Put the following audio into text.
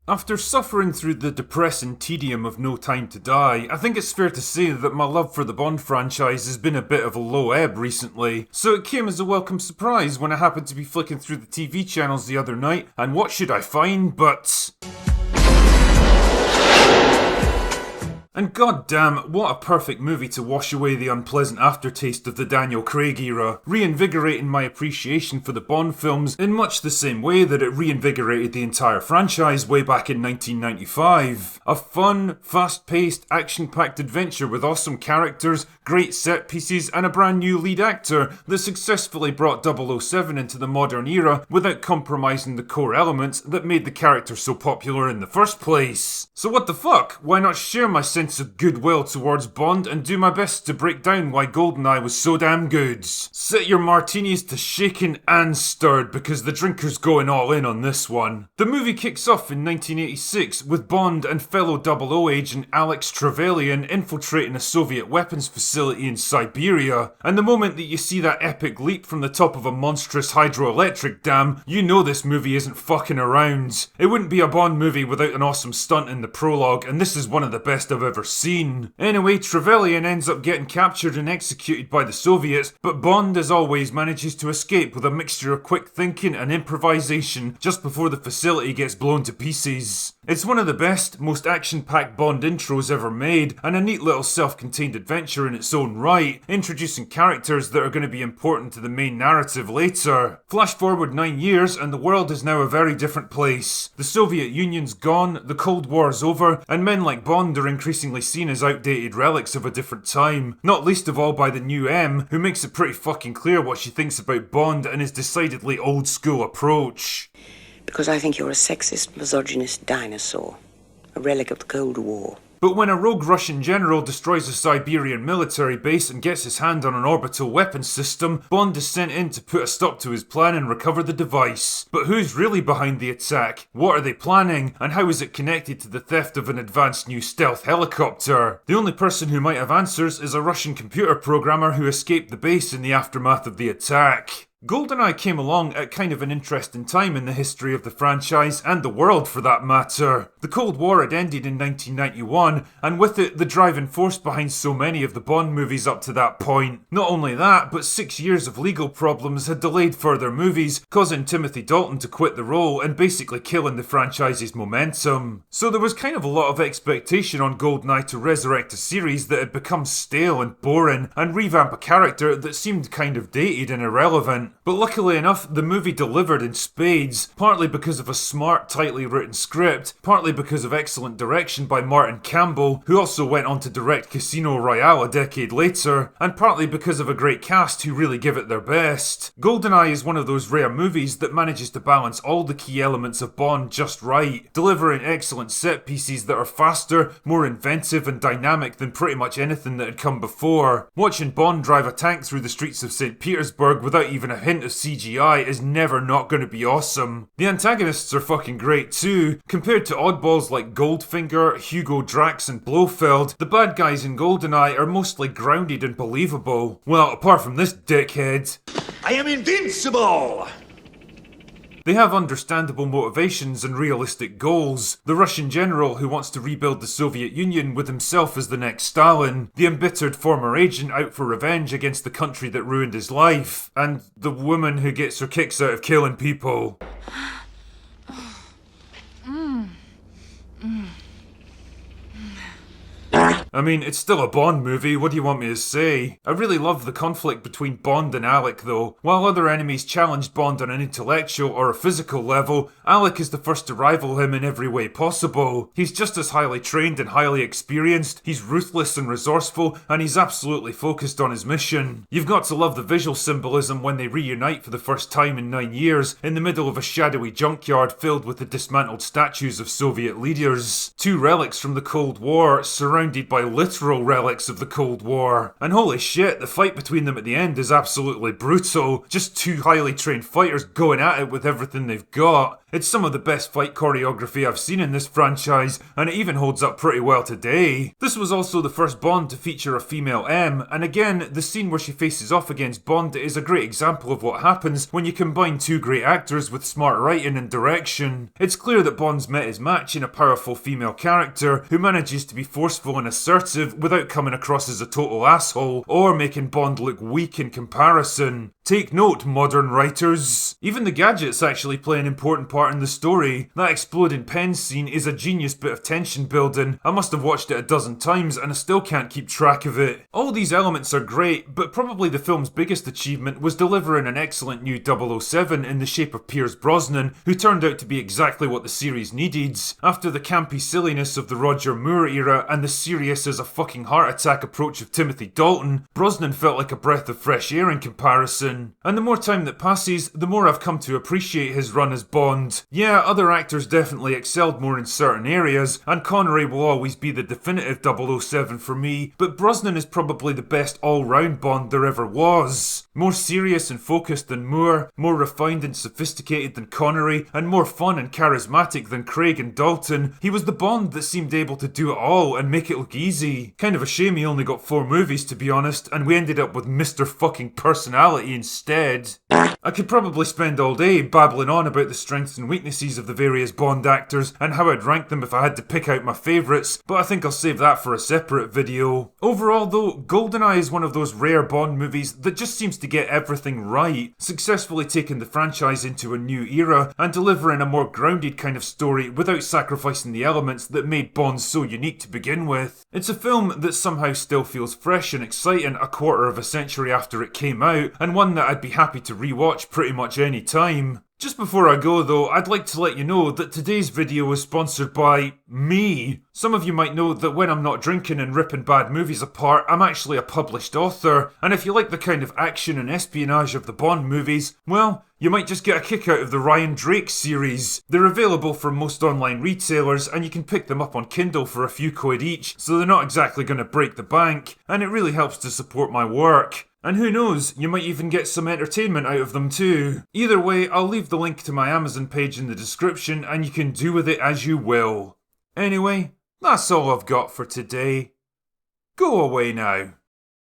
After suffering through the depressing tedium of No Time to Die, I think it's fair to say that my love for the Bond franchise has been a bit of a low ebb recently, so it came as a welcome surprise when I happened to be flicking through the TV channels the other night, and what should I find but... And goddamn, what a perfect movie to wash away the unpleasant aftertaste of the Daniel Craig era, reinvigorating my appreciation for the Bond films in much the same way that it reinvigorated the entire franchise way back in 1995. A fun, fast-paced, action-packed adventure with awesome characters, great set pieces, and a brand new lead actor that successfully brought 007 into the modern era without compromising the core elements that made the character so popular in the first place. So what the fuck? Why not share my sense of goodwill towards Bond and do my best to break down why GoldenEye was so damn good. Set your martinis to shaken and stirred because the drinker's going all in on this one. The movie kicks off in 1986 with Bond and fellow 00 agent Alex Trevelyan infiltrating a Soviet weapons facility in Siberia, and the moment that you see that epic leap from the top of a monstrous hydroelectric dam, you know this movie isn't fucking around. It wouldn't be a Bond movie without an awesome stunt in the prologue, and this is one of the best I've ever seen. Anyway, Trevelyan ends up getting captured and executed by the Soviets, but Bond as always manages to escape with a mixture of quick thinking and improvisation just before the facility gets blown to pieces. It's one of the best, most action-packed Bond intros ever made, and a neat little self-contained adventure in its own right, introducing characters that are going to be important to the main narrative later. Flash forward 9 years and the world is now a very different place. The Soviet Union's gone, the Cold War's over, and men like Bond are increasingly seen as outdated relics of a different time, not least of all by the new M, who makes it pretty fucking clear what she thinks about Bond and his decidedly old school approach. Because I think you're a sexist, misogynist dinosaur. A relic of the Cold War. But when a rogue Russian general destroys a Siberian military base and gets his hand on an orbital weapons system, Bond is sent in to put a stop to his plan and recover the device. But who's really behind the attack? What are they planning? And how is it connected to the theft of an advanced new stealth helicopter? The only person who might have answers is a Russian computer programmer who escaped the base in the aftermath of the attack. GoldenEye came along at kind of an interesting time in the history of the franchise, and the world for that matter. The Cold War had ended in 1991, and with it, the driving force behind so many of the Bond movies up to that point. Not only that, but 6 years of legal problems had delayed further movies, causing Timothy Dalton to quit the role and basically killing the franchise's momentum. So there was kind of a lot of expectation on GoldenEye to resurrect a series that had become stale and boring, and revamp a character that seemed kind of dated and irrelevant. But luckily enough, the movie delivered in spades, partly because of a smart, tightly written script, partly because of excellent direction by Martin Campbell, who also went on to direct Casino Royale a decade later, and partly because of a great cast who really give it their best. GoldenEye is one of those rare movies that manages to balance all the key elements of Bond just right, delivering excellent set pieces that are faster, more inventive and dynamic than pretty much anything that had come before. Watching Bond drive a tank through the streets of St. Petersburg without even a hint of CGI is never not going to be awesome. The antagonists are fucking great too. Compared to oddballs like Goldfinger, Hugo Drax and Blofeld, the bad guys in GoldenEye are mostly grounded and believable. Well, apart from this dickhead. I am invincible! They have understandable motivations and realistic goals. The Russian general who wants to rebuild the Soviet Union with himself as the next Stalin, the embittered former agent out for revenge against the country that ruined his life, and the woman who gets her kicks out of killing people. I mean, it's still a Bond movie, what do you want me to say? I really love the conflict between Bond and Alec though. While other enemies challenged Bond on an intellectual or a physical level, Alec is the first to rival him in every way possible. He's just as highly trained and highly experienced, he's ruthless and resourceful, and he's absolutely focused on his mission. You've got to love the visual symbolism when they reunite for the first time in 9 years, in the middle of a shadowy junkyard filled with the dismantled statues of Soviet leaders. Two relics from the Cold War, surrounded by literal relics of the Cold War. And holy shit, the fight between them at the end is absolutely brutal. Just two highly trained fighters going at it with everything they've got. It's some of the best fight choreography I've seen in this franchise, and it even holds up pretty well today. This was also the first Bond to feature a female M, and again, the scene where she faces off against Bond is a great example of what happens when you combine two great actors with smart writing and direction. It's clear that Bond's met his match in a powerful female character who manages to be forceful and assertive without coming across as a total asshole or making Bond look weak in comparison. Take note, modern writers. Even the gadgets actually play an important part in the story. That exploding pen scene is a genius bit of tension building. I must have watched it a dozen times and I still can't keep track of it. All these elements are great, but probably the film's biggest achievement was delivering an excellent new 007 in the shape of Pierce Brosnan, who turned out to be exactly what the series needed. After the campy silliness of the Roger Moore era and the serious as a fucking heart attack approach of Timothy Dalton, Brosnan felt like a breath of fresh air in comparison. And the more time that passes, the more I've come to appreciate his run as Bond. Yeah, other actors definitely excelled more in certain areas, and Connery will always be the definitive 007 for me, but Brosnan is probably the best all-round Bond there ever was. More serious and focused than Moore, more refined and sophisticated than Connery, and more fun and charismatic than Craig and Dalton. He was the Bond that seemed able to do it all and make it look easy. Kind of a shame he only got 4 movies, to be honest, and we ended up with Mr. fucking Personality instead. I could probably spend all day babbling on about the strengths and weaknesses of the various Bond actors and how I'd rank them if I had to pick out my favourites, but I think I'll save that for a separate video. Overall though, GoldenEye is one of those rare Bond movies that just seems to get everything right, successfully taking the franchise into a new era and delivering a more grounded kind of story without sacrificing the elements that made Bond so unique to begin with. It's a film that somehow still feels fresh and exciting a quarter of a century after it came out, and one that I'd be happy to rewatch pretty much any time. Just before I go though, I'd like to let you know that today's video is sponsored by me. Some of you might know that when I'm not drinking and ripping bad movies apart, I'm actually a published author, and if you like the kind of action and espionage of the Bond movies, well, you might just get a kick out of the Ryan Drake series. They're available from most online retailers and you can pick them up on Kindle for a few quid each, so they're not exactly going to break the bank, and it really helps to support my work. And who knows, you might even get some entertainment out of them too. Either way, I'll leave the link to my Amazon page in the description and you can do with it as you will. Anyway, that's all I've got for today. Go away now.